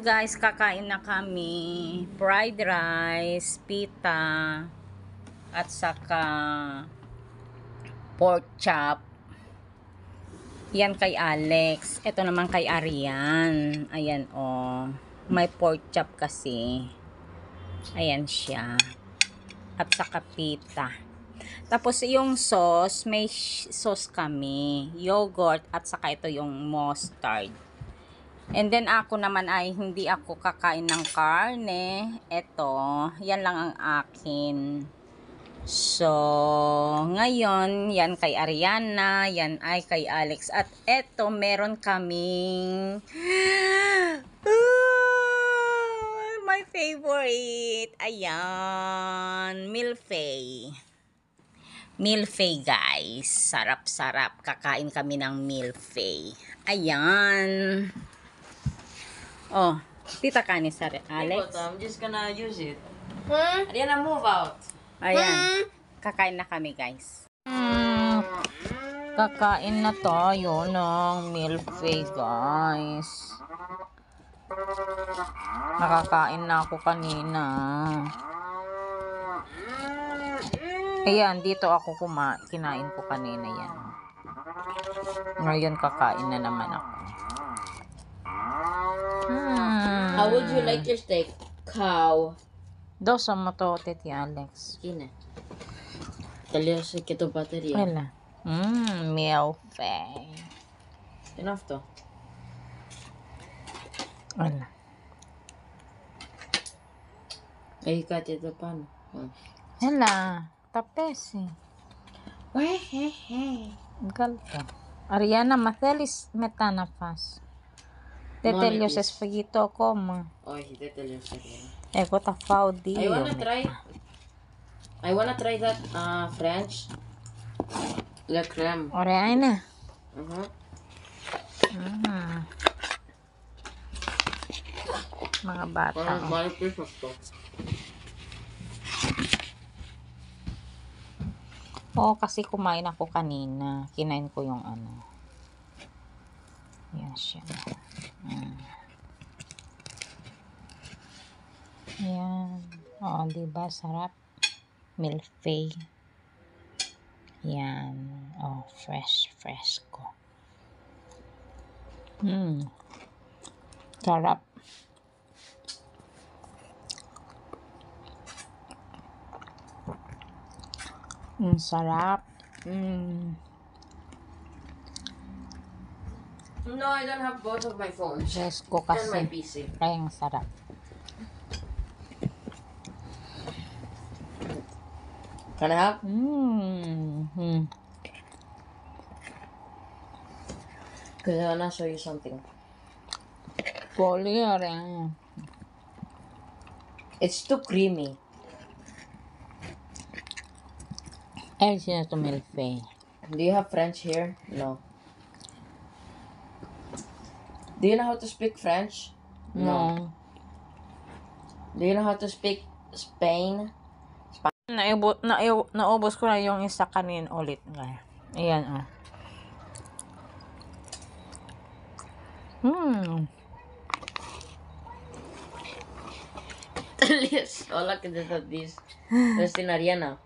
guys, kakain na kami. Fried rice, pita, at saka pork chop. Yan kay Alex. Ito naman kay Arian. Ayan oh. May pork chop kasi. Ayan siya. At saka pita. Tapos yung sauce, may sauce kami. Yogurt at saka ito yung mustard. And then ako naman ay hindi ako kakain ng karne. Ito, yan lang ang akin. So, ngayon, yan kay Ariana, yan ay kay Alex. At eto, meron kaming my favorite. Ayan, milfay. Milfay guys. Sarap-sarap. Kakain kami ng milfay. Ayan. Oh, tita kanis, Alex. I'm just gonna use it. Ariana, move out. Ayan. Kakain na kami, guys. Kakain na tayo ng milfay, guys. Nakakain na ako kanina. Ayan, dito ako kinain ko kanina yan. Ngayon, kakain na naman ako. How would you like your steak? Cow. Dosa mo to, Titi Alex. Kina. Talyo sa kito baterya. Wala. Milfay. Enough to. Wala. Ay, kati ito paano? Wala. Tapes eh. Wehehe. Galto. Ariana, matelis metanafas. Tetelio sa spaghetto como. Oh, hindi talyo sa kina. Ego ta faudi. I wanna try that French. La crème. Ore ay na. Mga bata. Parang malapit to. Oo, kasi kumain ako kanina. Kinain ko yung ano. Yan siya. Ayan. Oo, diba? Sarap. Milfay. Yan. Oh, fresh ko. Sarap. Sarap. No, I don't have both of my phones. Yes ko And my kasi. PC. Kaya ang sarap. Can I have? Because I wanna show you something. It's too creamy. Ay, sino to milfay? Do you have French here? No. Do you know how to speak French? No. Do you know how to speak Spain? Naubos ko na yung isa kanin ulit. Ayan, ah. Yes. Hola, que te this. Destin Ariana.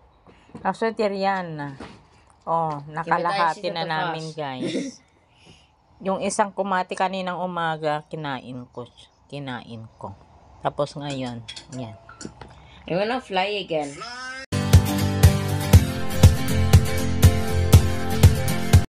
Kaso tiriyan. Oh, nakalahati na namin, guys. Yung isang kumati kaninang umaga, kinain ko. Tapos ngayon, yan. I wanna fly again.